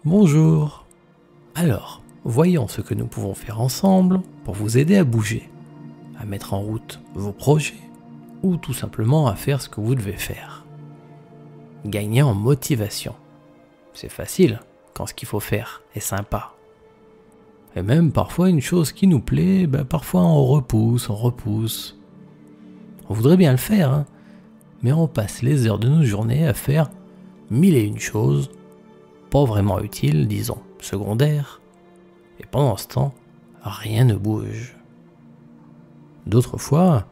Bonjour. Alors, voyons ce que nous pouvons faire ensemble pour vous aider à bouger, à mettre en route vos projets ou tout simplement à faire ce que vous devez faire. Gagner en motivation. C'est facile quand ce qu'il faut faire est sympa. Et même parfois une chose qui nous plaît, parfois on repousse. On voudrait bien le faire, hein, mais on passe les heures de nos journées à faire 1001 choses, pas vraiment utiles, disons, secondaires, et pendant ce temps, rien ne bouge. D'autres fois,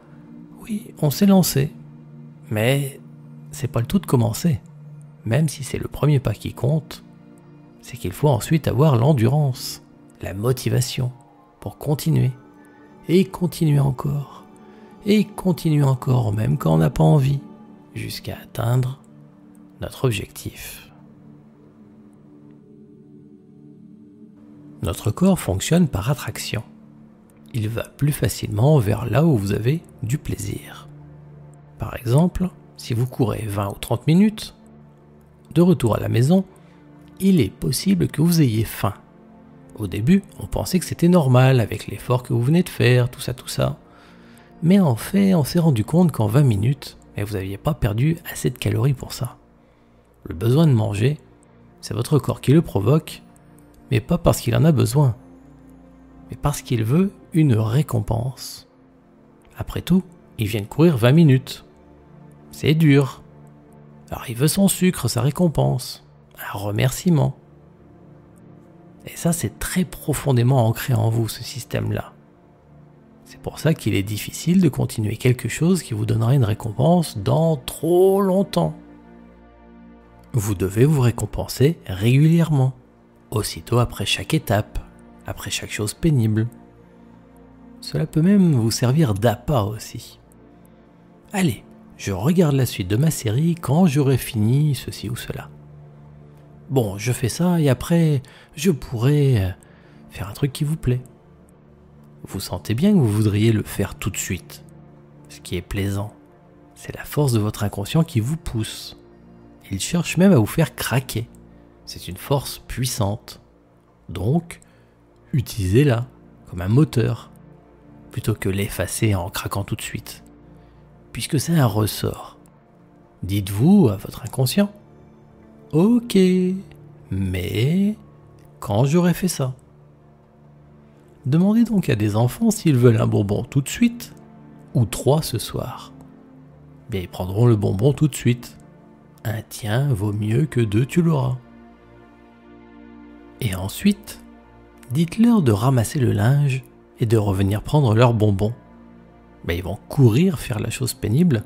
oui, on s'est lancé, mais c'est pas le tout de commencer. Même si c'est le premier pas qui compte, c'est qu'il faut ensuite avoir l'endurance, la motivation pour continuer, et continuer encore, même quand on n'a pas envie, jusqu'à atteindre notre objectif. Notre corps fonctionne par attraction. Il va plus facilement vers là où vous avez du plaisir. Par exemple, si vous courez 20 ou 30 minutes, de retour à la maison, il est possible que vous ayez faim. Au début, on pensait que c'était normal avec l'effort que vous venez de faire, tout ça. Mais en fait, on s'est rendu compte qu'en 20 minutes, vous n'aviez pas perdu assez de calories pour ça. Le besoin de manger, c'est votre corps qui le provoque, mais pas parce qu'il en a besoin, mais parce qu'il veut une récompense. Après tout, il vient de courir 20 minutes. C'est dur. Alors il veut son sucre, sa récompense, un remerciement. Et ça, c'est très profondément ancré en vous, ce système-là. C'est pour ça qu'il est difficile de continuer quelque chose qui vous donnerait une récompense dans trop longtemps. Vous devez vous récompenser régulièrement, aussitôt après chaque étape, après chaque chose pénible. Cela peut même vous servir d'appât aussi. Allez, je regarde la suite de ma série quand j'aurai fini ceci ou cela. Bon, je fais ça et après, je pourrais faire un truc qui vous plaît. Vous sentez bien que vous voudriez le faire tout de suite. Ce qui est plaisant, c'est la force de votre inconscient qui vous pousse. Il cherche même à vous faire craquer. C'est une force puissante. Donc, utilisez-la comme un moteur, plutôt que l'effacer en craquant tout de suite. Puisque c'est un ressort. Dites-vous à votre inconscient, ok, mais quand j'aurai fait ça. Demandez donc à des enfants s'ils veulent un bonbon tout de suite ou 3 ce soir. Bien, ils prendront le bonbon tout de suite. Un tien vaut mieux que 2, tu l'auras. Et ensuite, dites-leur de ramasser le linge et de revenir prendre leurs bonbons. Ils vont courir faire la chose pénible,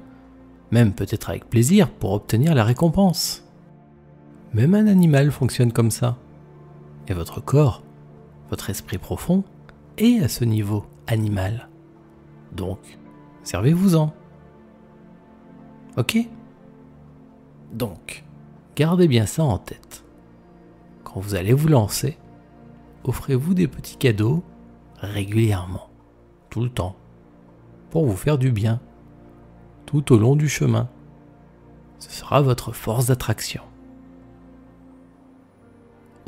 même peut-être avec plaisir pour obtenir la récompense. Même un animal fonctionne comme ça. Et votre corps, votre esprit profond, est à ce niveau animal. Donc, servez-vous-en. Ok ? Donc, gardez bien ça en tête. Quand vous allez vous lancer, offrez-vous des petits cadeaux régulièrement, tout le temps, pour vous faire du bien, tout au long du chemin. Ce sera votre force d'attraction.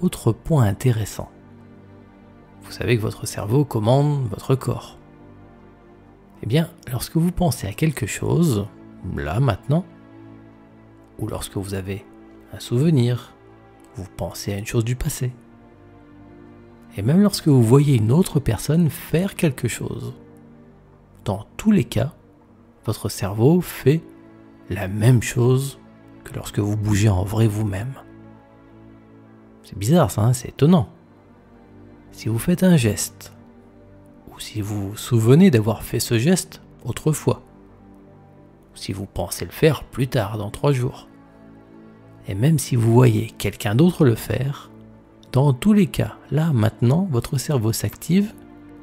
Autre point intéressant. Vous savez que votre cerveau commande votre corps. Eh bien, lorsque vous pensez à quelque chose, là, maintenant, ou lorsque vous avez un souvenir, vous pensez à une chose du passé, et même lorsque vous voyez une autre personne faire quelque chose, dans tous les cas, votre cerveau fait la même chose que lorsque vous bougez en vrai vous-même. C'est bizarre ça, c'est étonnant. Si vous faites un geste, ou si vous vous souvenez d'avoir fait ce geste autrefois, ou si vous pensez le faire plus tard, dans 3 jours, et même si vous voyez quelqu'un d'autre le faire, dans tous les cas, là, maintenant, votre cerveau s'active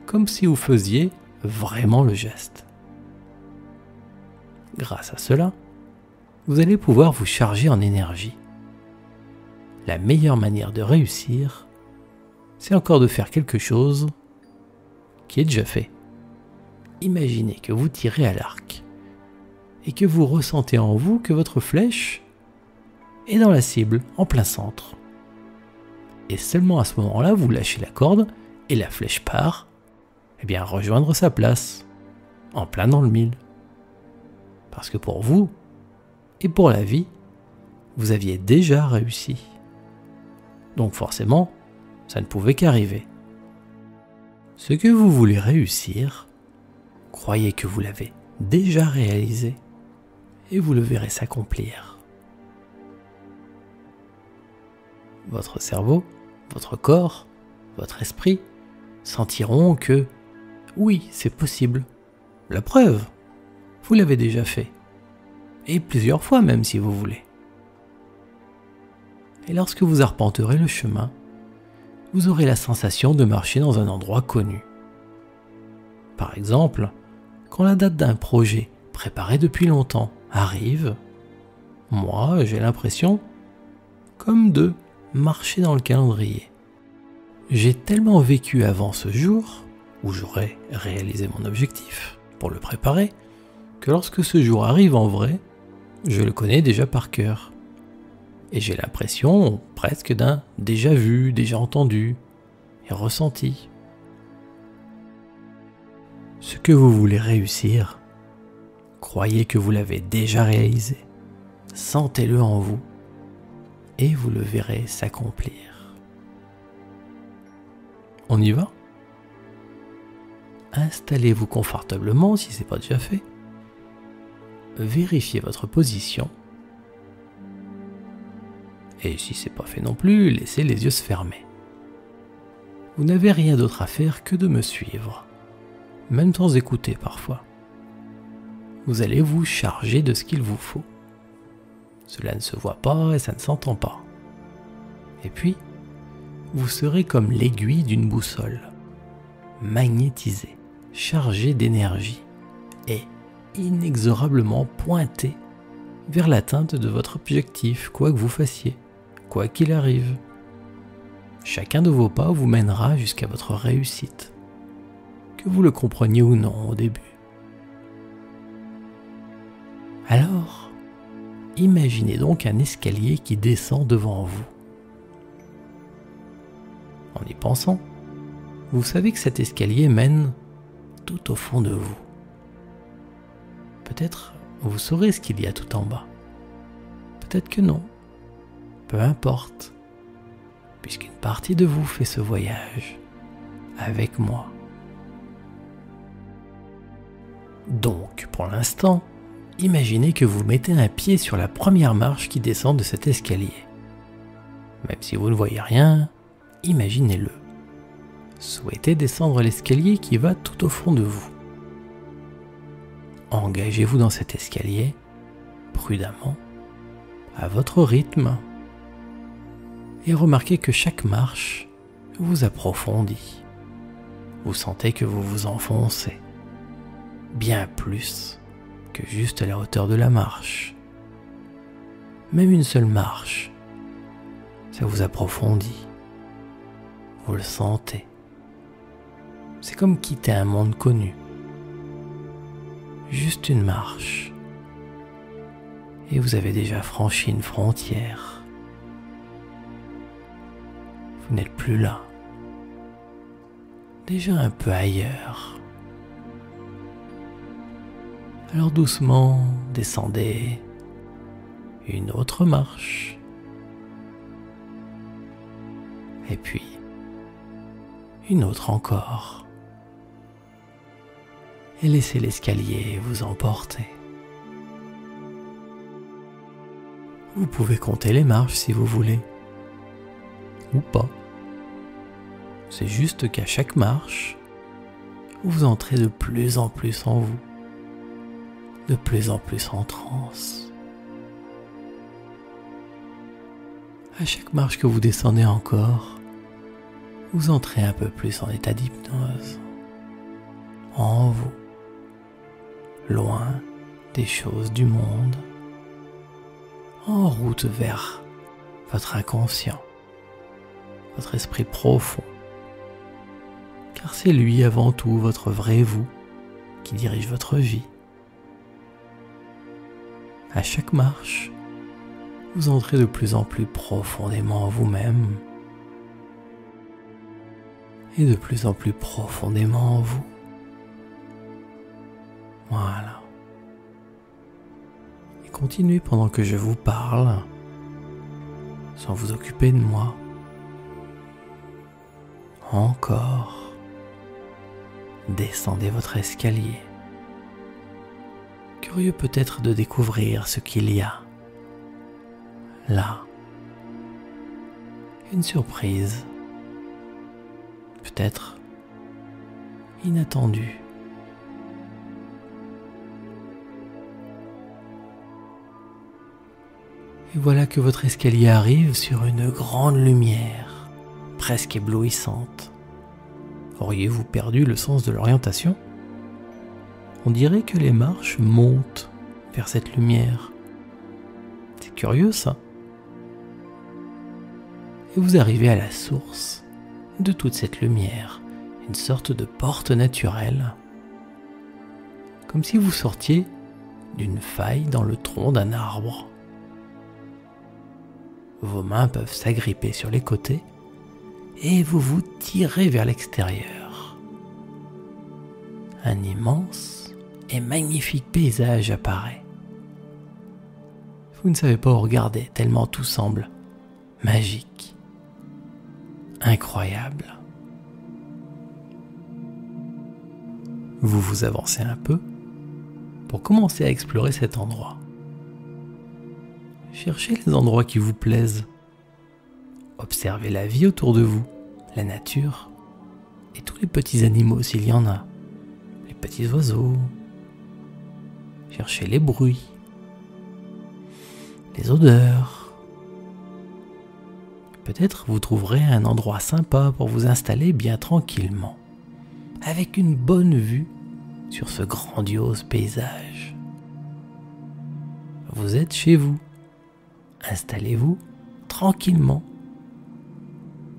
comme si vous faisiez vraiment le geste. Grâce à cela, vous allez pouvoir vous charger en énergie. La meilleure manière de réussir, c'est encore de faire quelque chose qui est déjà fait. Imaginez que vous tirez à l'arc et que vous ressentez en vous que votre flèche est dans la cible, en plein centre. et seulement à ce moment-là, vous lâchez la corde et la flèche part, rejoindre sa place, en plein dans le mille. Parce que pour vous, et pour la vie, vous aviez déjà réussi. Donc forcément, ça ne pouvait qu'arriver. Ce que vous voulez réussir, croyez que vous l'avez déjà réalisé, et vous le verrez s'accomplir. Votre cerveau, votre corps, votre esprit sentiront que oui, c'est possible. La preuve, vous l'avez déjà fait. Et plusieurs fois même si vous voulez. Et lorsque vous arpenterez le chemin, vous aurez la sensation de marcher dans un endroit connu. Par exemple, quand la date d'un projet préparé depuis longtemps arrive, moi j'ai l'impression comme de marcher dans le calendrier. J'ai tellement vécu avant ce jour, où j'aurais réalisé mon objectif pour le préparer, que lorsque ce jour arrive en vrai, je le connais déjà par cœur. Et j'ai l'impression presque d'un déjà vu, déjà entendu et ressenti. Ce que vous voulez réussir, croyez que vous l'avez déjà réalisé. Sentez-le en vous et vous le verrez s'accomplir. On y va ? Installez-vous confortablement si ce n'est pas déjà fait. Vérifiez votre position. Et si ce n'est pas fait non plus, laissez les yeux se fermer. Vous n'avez rien d'autre à faire que de me suivre, même sans écouter parfois. Vous allez vous charger de ce qu'il vous faut. Cela ne se voit pas et ça ne s'entend pas. Et puis, vous serez comme l'aiguille d'une boussole, magnétisée, chargée d'énergie et inexorablement pointée vers l'atteinte de votre objectif, quoi que vous fassiez, quoi qu'il arrive. Chacun de vos pas vous mènera jusqu'à votre réussite, que vous le compreniez ou non au début. Alors, imaginez donc un escalier qui descend devant vous. En y pensant, vous savez que cet escalier mène tout au fond de vous. Peut-être vous saurez ce qu'il y a tout en bas. Peut-être que non. Peu importe, puisqu'une partie de vous fait ce voyage avec moi. Donc, pour l'instant, imaginez que vous mettez un pied sur la première marche qui descend de cet escalier. Même si vous ne voyez rien, imaginez-le. Souhaitez descendre l'escalier qui va tout au fond de vous. Engagez-vous dans cet escalier, prudemment, à votre rythme, et remarquez que chaque marche vous approfondit. Vous sentez que vous vous enfoncez, bien plus que juste à la hauteur de la marche. Même une seule marche, ça vous approfondit. Vous le sentez. C'est comme quitter un monde connu. Juste une marche. Et vous avez déjà franchi une frontière. Vous n'êtes plus là. Déjà un peu ailleurs. Alors doucement, descendez une autre marche. Et puis, une autre encore. Et laissez l'escalier vous emporter. Vous pouvez compter les marches si vous voulez. Ou pas. C'est juste qu'à chaque marche, vous entrez de plus en plus en vous. De plus en plus en transe. À chaque marche que vous descendez encore, vous entrez un peu plus en état d'hypnose. En vous. Loin des choses du monde. En route vers votre inconscient. Votre esprit profond. Car c'est lui avant tout votre vrai vous qui dirige votre vie. À chaque marche, vous entrez de plus en plus profondément en vous-même et de plus en plus profondément en vous. Voilà. Et continuez pendant que je vous parle, sans vous occuper de moi. Encore. Descendez votre escalier. Curieux peut-être de découvrir ce qu'il y a là. Une surprise. Peut-être inattendue. Et voilà que votre escalier arrive sur une grande lumière, presque éblouissante. Auriez-vous perdu le sens de l'orientation ? On dirait que les marches montent vers cette lumière. C'est curieux ça. Et vous arrivez à la source de toute cette lumière, une sorte de porte naturelle, comme si vous sortiez d'une faille dans le tronc d'un arbre. Vos mains peuvent s'agripper sur les côtés et vous vous tirez vers l'extérieur. Un immense et magnifique paysage apparaît. Vous ne savez pas où regarder tellement tout semble magique, incroyable. Vous vous avancez un peu pour commencer à explorer cet endroit. Cherchez les endroits qui vous plaisent. Observez la vie autour de vous, la nature et tous les petits animaux s'il y en a, les petits oiseaux. Cherchez les bruits, les odeurs. Peut-être vous trouverez un endroit sympa pour vous installer bien tranquillement, avec une bonne vue sur ce grandiose paysage. Vous êtes chez vous. Installez-vous tranquillement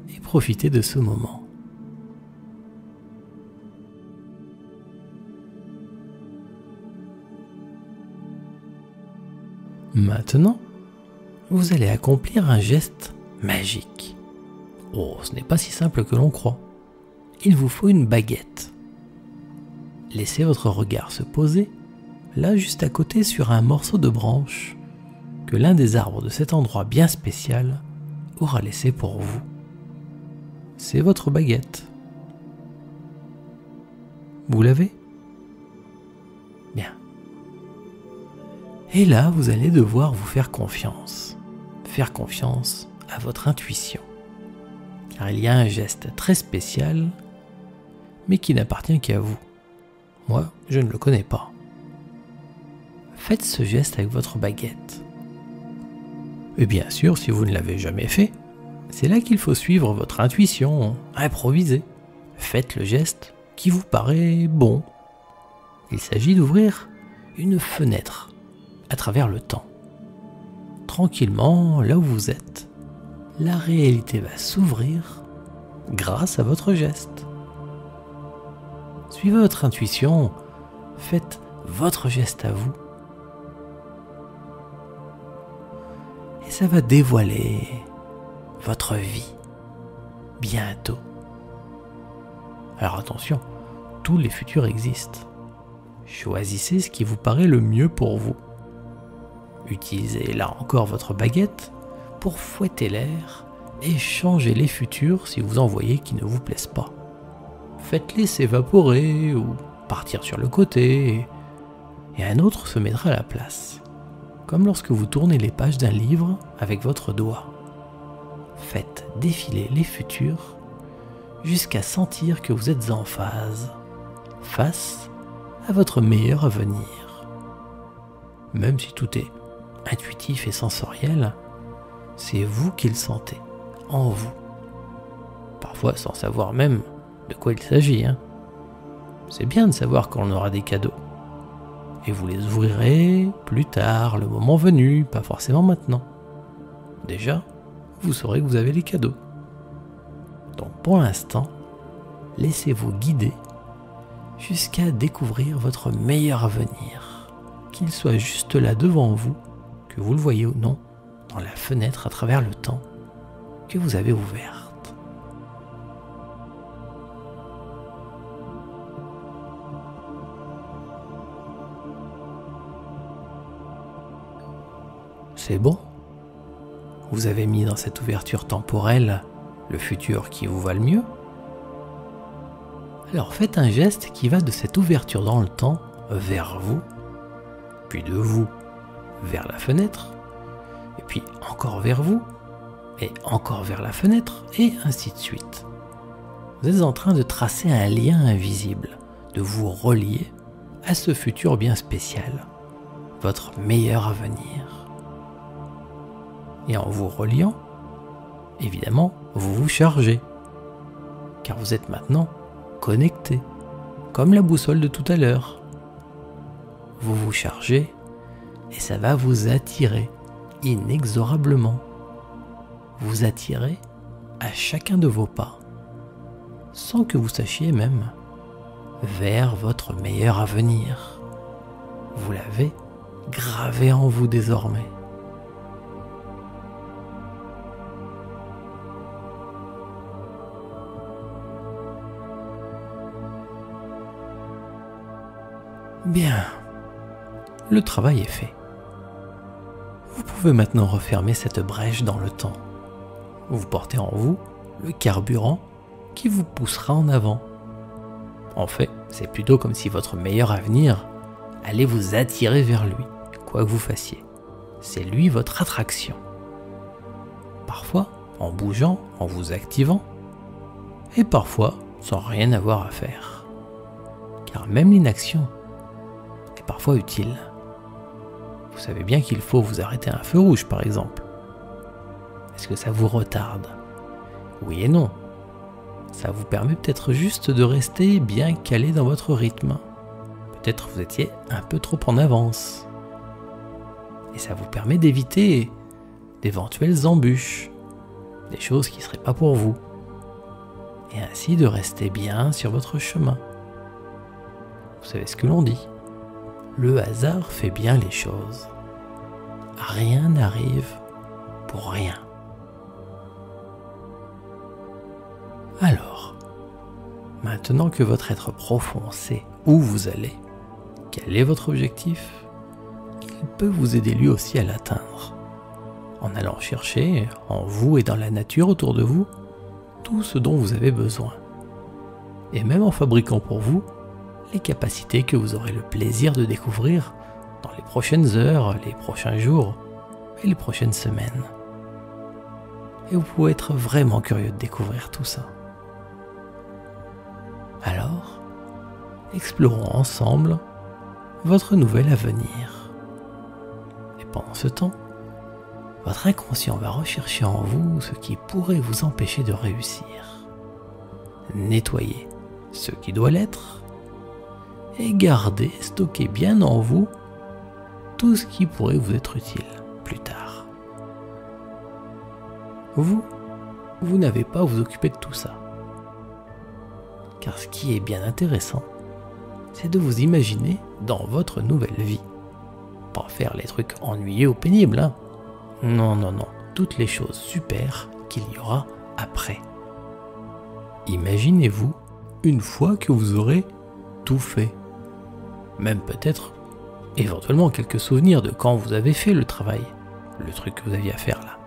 et profitez de ce moment. Maintenant, vous allez accomplir un geste magique. Oh, ce n'est pas si simple que l'on croit. Il vous faut une baguette. Laissez votre regard se poser, là juste à côté sur un morceau de branche que l'un des arbres de cet endroit bien spécial aura laissé pour vous. C'est votre baguette. Vous l'avez ? Bien. Et là, vous allez devoir vous faire confiance. Faire confiance à votre intuition. Car il y a un geste très spécial, mais qui n'appartient qu'à vous. Moi, je ne le connais pas. Faites ce geste avec votre baguette. Et bien sûr, si vous ne l'avez jamais fait, c'est là qu'il faut suivre votre intuition, improviser. Faites le geste qui vous paraît bon. Il s'agit d'ouvrir une fenêtre à travers le temps. Tranquillement, là où vous êtes, la réalité va s'ouvrir grâce à votre geste. Suivez votre intuition, faites votre geste à vous. Et ça va dévoiler votre vie bientôt. Alors attention, tous les futurs existent. Choisissez ce qui vous paraît le mieux pour vous. Utilisez là encore votre baguette pour fouetter l'air et changer les futurs si vous en voyez qui ne vous plaisent pas. Faites-les s'évaporer ou partir sur le côté et un autre se mettra à la place. Comme lorsque vous tournez les pages d'un livre avec votre doigt. Faites défiler les futurs jusqu'à sentir que vous êtes en phase, face à votre meilleur avenir. Même si tout est intuitif et sensoriel, c'est vous qui le sentez, en vous. Parfois sans savoir même de quoi il s'agit. C'est bien de savoir quand on aura des cadeaux. Et vous les ouvrirez plus tard, le moment venu, pas forcément maintenant. Déjà, vous saurez que vous avez les cadeaux. Donc pour l'instant, laissez-vous guider jusqu'à découvrir votre meilleur avenir, qu'il soit juste là devant vous, que vous le voyez ou non, dans la fenêtre à travers le temps que vous avez ouverte. C'est bon. Vous avez mis dans cette ouverture temporelle le futur qui vous va le mieux. Alors faites un geste qui va de cette ouverture dans le temps vers vous, puis de vous vers la fenêtre, et puis encore vers vous, et encore vers la fenêtre, et ainsi de suite. Vous êtes en train de tracer un lien invisible, de vous relier à ce futur bien spécial, votre meilleur avenir. Et en vous reliant, évidemment, vous vous chargez, car vous êtes maintenant connecté, comme la boussole de tout à l'heure. Vous vous chargez et ça va vous attirer inexorablement. Vous attirez à chacun de vos pas, sans que vous sachiez même, vers votre meilleur avenir. Vous l'avez gravé en vous désormais. Bien, le travail est fait. Vous pouvez maintenant refermer cette brèche dans le temps. Vous portez en vous le carburant qui vous poussera en avant. En fait, c'est plutôt comme si votre meilleur avenir allait vous attirer vers lui, quoi que vous fassiez. C'est lui votre attraction. Parfois, en bougeant, en vous activant, et parfois, sans rien avoir à faire. Car même l'inaction est parfois utile. Vous savez bien qu'il faut vous arrêter à un feu rouge, par exemple. Est-ce que ça vous retarde? Oui et non. Ça vous permet peut-être juste de rester bien calé dans votre rythme. Peut-être vous étiez un peu trop en avance. Et ça vous permet d'éviter d'éventuelles embûches, des choses qui ne seraient pas pour vous. Et ainsi de rester bien sur votre chemin. Vous savez ce que l'on dit? Le hasard fait bien les choses. Rien n'arrive pour rien. Alors, maintenant que votre être profond sait où vous allez, quel est votre objectif, il peut vous aider lui aussi à l'atteindre, en allant chercher, en vous et dans la nature autour de vous, tout ce dont vous avez besoin, et même en fabriquant pour vous les capacités que vous aurez le plaisir de découvrir dans les prochaines heures, les prochains jours et les prochaines semaines. Et vous pouvez être vraiment curieux de découvrir tout ça. Alors, explorons ensemble votre nouvel avenir. Et pendant ce temps, votre inconscient va rechercher en vous ce qui pourrait vous empêcher de réussir. Nettoyer ce qui doit l'être et garder, stocker bien en vous tout ce qui pourrait vous être utile plus tard. Vous n'avez pas à vous occuper de tout ça. Car ce qui est bien intéressant, c'est de vous imaginer dans votre nouvelle vie. Pas faire les trucs ennuyeux ou pénibles, hein. Non, non, non. Toutes les choses super qu'il y aura après. Imaginez-vous une fois que vous aurez tout fait. Même peut-être, éventuellement, quelques souvenirs de quand vous avez fait le travail, le truc que vous aviez à faire là.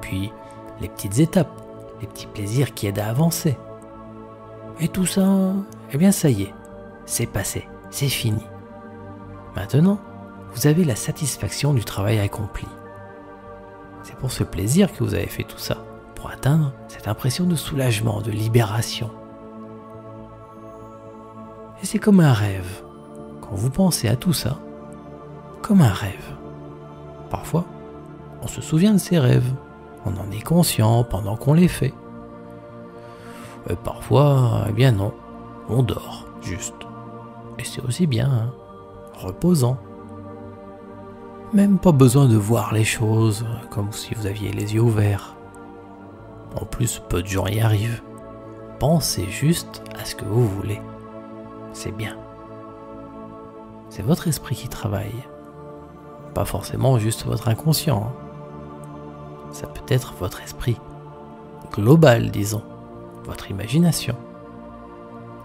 Puis, les petites étapes, les petits plaisirs qui aident à avancer. Et tout ça, eh bien ça y est, c'est passé, c'est fini. Maintenant, vous avez la satisfaction du travail accompli. C'est pour ce plaisir que vous avez fait tout ça, pour atteindre cette impression de soulagement, de libération. Et c'est comme un rêve. Quand vous pensez à tout ça, comme un rêve. Parfois, on se souvient de ces rêves. On en est conscient pendant qu'on les fait. Et parfois, eh bien non, on dort, juste. Et c'est aussi bien, hein, reposant. Même pas besoin de voir les choses comme si vous aviez les yeux ouverts. En plus, peu de gens y arrivent. Pensez juste à ce que vous voulez. C'est bien. C'est votre esprit qui travaille. Pas forcément juste votre inconscient. Hein. Ça peut être votre esprit global, disons. Votre imagination.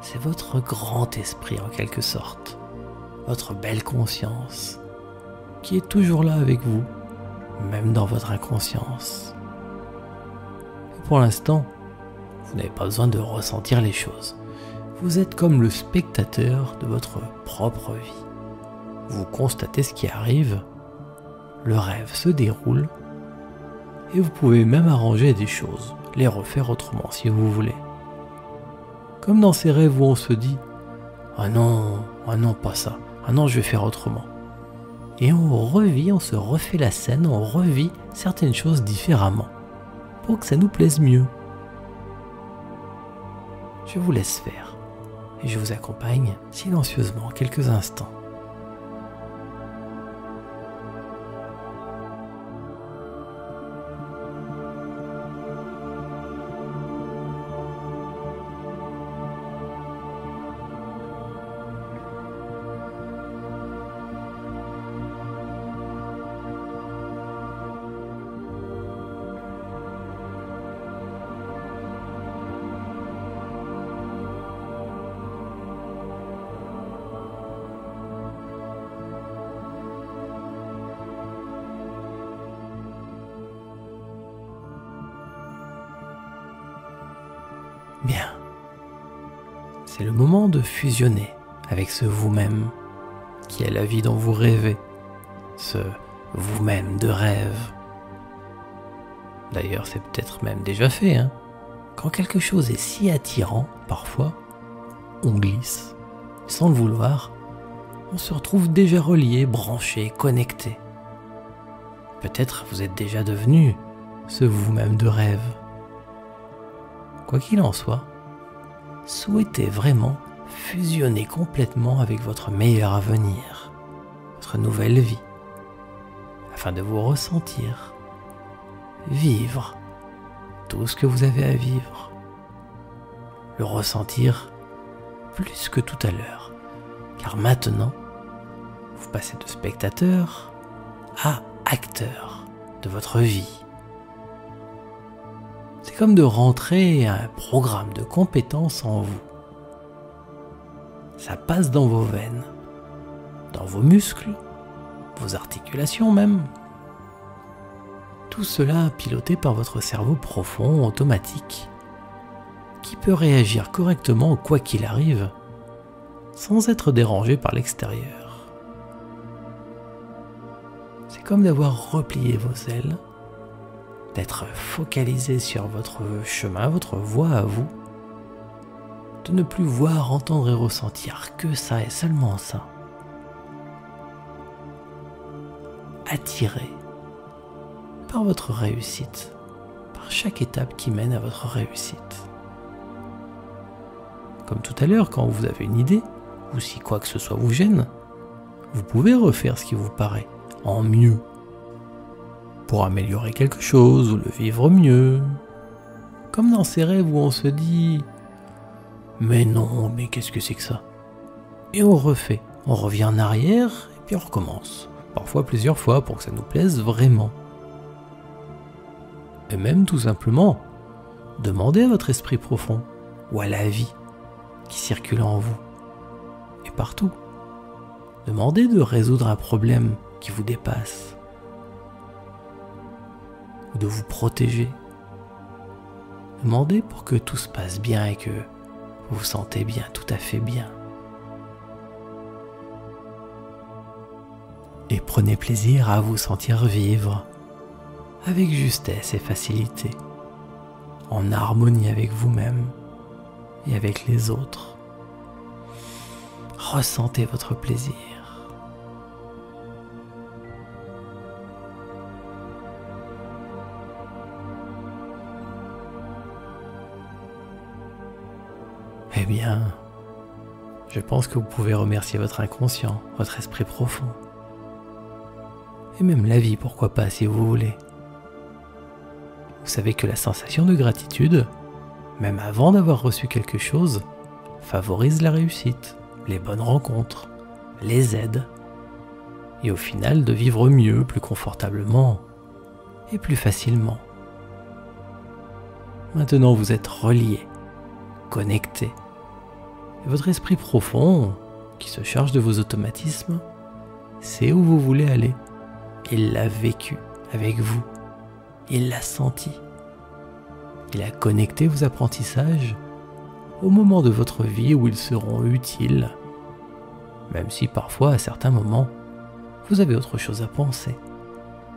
C'est votre grand esprit en quelque sorte. Votre belle conscience qui est toujours là avec vous, même dans votre inconscience. Et pour l'instant, vous n'avez pas besoin de ressentir les choses. Vous êtes comme le spectateur de votre propre vie. Vous constatez ce qui arrive, le rêve se déroule, et vous pouvez même arranger des choses, les refaire autrement si vous voulez. Comme dans ces rêves où on se dit « Ah non, pas ça, ah non, je vais faire autrement ». Et on revit, on se refait la scène, on revit certaines choses différemment, pour que ça nous plaise mieux. Je vous laisse faire, et je vous accompagne silencieusement quelques instants. Bien. C'est le moment de fusionner avec ce vous-même qui est la vie dont vous rêvez, ce vous-même de rêve. D'ailleurs, c'est peut-être même déjà fait, hein. Quand quelque chose est si attirant, parfois, on glisse. Sans le vouloir, on se retrouve déjà relié, branché, connecté. Peut-être vous êtes déjà devenu ce vous-même de rêve. Quoi qu'il en soit, souhaitez vraiment fusionner complètement avec votre meilleur avenir, votre nouvelle vie, afin de vous ressentir, vivre tout ce que vous avez à vivre, le ressentir plus que tout à l'heure, car maintenant, vous passez de spectateur à acteur de votre vie. C'est comme de rentrer à un programme de compétences en vous. Ça passe dans vos veines, dans vos muscles, vos articulations même. Tout cela piloté par votre cerveau profond, automatique, qui peut réagir correctement quoi qu'il arrive, sans être dérangé par l'extérieur. C'est comme d'avoir replié vos ailes, d'être focalisé sur votre chemin, votre voie à vous, de ne plus voir, entendre et ressentir que ça et seulement ça. Attiré par votre réussite, par chaque étape qui mène à votre réussite. Comme tout à l'heure, quand vous avez une idée, ou si quoi que ce soit vous gêne, vous pouvez refaire ce qui vous paraît en mieux, pour améliorer quelque chose ou le vivre mieux. Comme dans ces rêves où on se dit « Mais non, mais qu'est-ce que c'est que ça ?» Et on refait, on revient en arrière et puis on recommence. Parfois plusieurs fois pour que ça nous plaise vraiment. Et même tout simplement, demandez à votre esprit profond ou à la vie qui circule en vous et partout. Demandez de résoudre un problème qui vous dépasse, ou de vous protéger. Demandez pour que tout se passe bien et que vous vous sentez bien, tout à fait bien. Et prenez plaisir à vous sentir vivre avec justesse et facilité, en harmonie avec vous-même et avec les autres. Ressentez votre plaisir. Eh bien, je pense que vous pouvez remercier votre inconscient, votre esprit profond. Et même la vie, pourquoi pas, si vous voulez. Vous savez que la sensation de gratitude, même avant d'avoir reçu quelque chose, favorise la réussite, les bonnes rencontres, les aides, et au final de vivre mieux, plus confortablement et plus facilement. Maintenant vous êtes relié, connecté, et votre esprit profond, qui se charge de vos automatismes, sait où vous voulez aller. Il l'a vécu avec vous. Il l'a senti. Il a connecté vos apprentissages au moment de votre vie où ils seront utiles, même si parfois, à certains moments, vous avez autre chose à penser.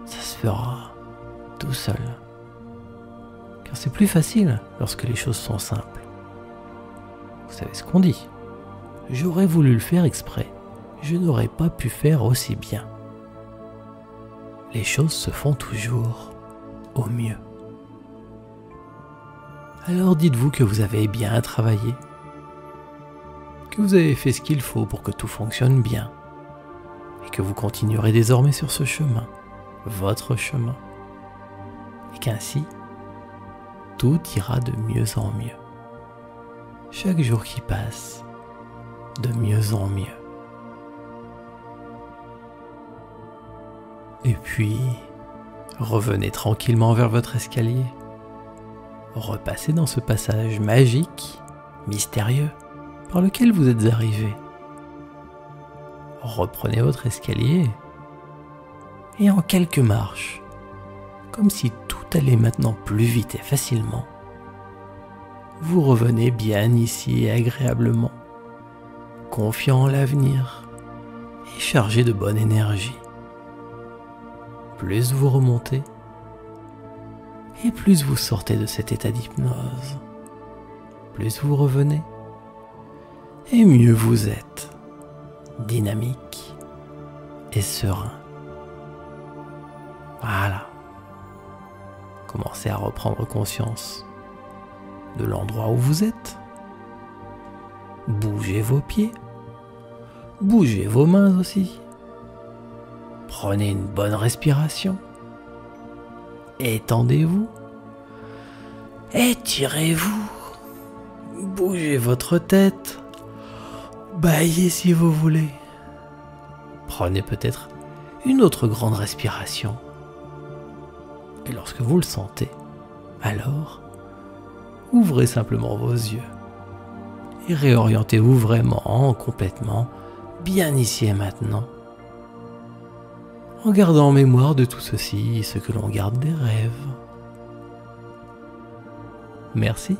Ça se fera tout seul. Car c'est plus facile lorsque les choses sont simples. Vous savez ce qu'on dit? J'aurais voulu le faire exprès. Je n'aurais pas pu faire aussi bien. Les choses se font toujours au mieux. Alors dites-vous que vous avez bien travaillé, que vous avez fait ce qu'il faut pour que tout fonctionne bien, et que vous continuerez désormais sur ce chemin, votre chemin, et qu'ainsi, tout ira de mieux en mieux. Chaque jour qui passe, de mieux en mieux. Et puis, revenez tranquillement vers votre escalier. Repassez dans ce passage magique, mystérieux, par lequel vous êtes arrivé. Reprenez votre escalier et en quelques marches, comme si tout allait maintenant plus vite et facilement, vous revenez bien ici et agréablement, confiant en l'avenir et chargé de bonne énergie. Plus vous remontez, et plus vous sortez de cet état d'hypnose, plus vous revenez, et mieux vous êtes, dynamique et serein. Voilà. Commencez à reprendre conscience de l'endroit où vous êtes. Bougez vos pieds, bougez vos mains aussi. Prenez une bonne respiration. Étendez-vous. Étirez-vous. Bougez votre tête. Bâillez si vous voulez. Prenez peut-être une autre grande respiration. Et lorsque vous le sentez, alors, ouvrez simplement vos yeux. Et réorientez-vous vraiment, complètement, bien ici et maintenant. En gardant en mémoire de tout ceci ce que l'on garde des rêves. Merci.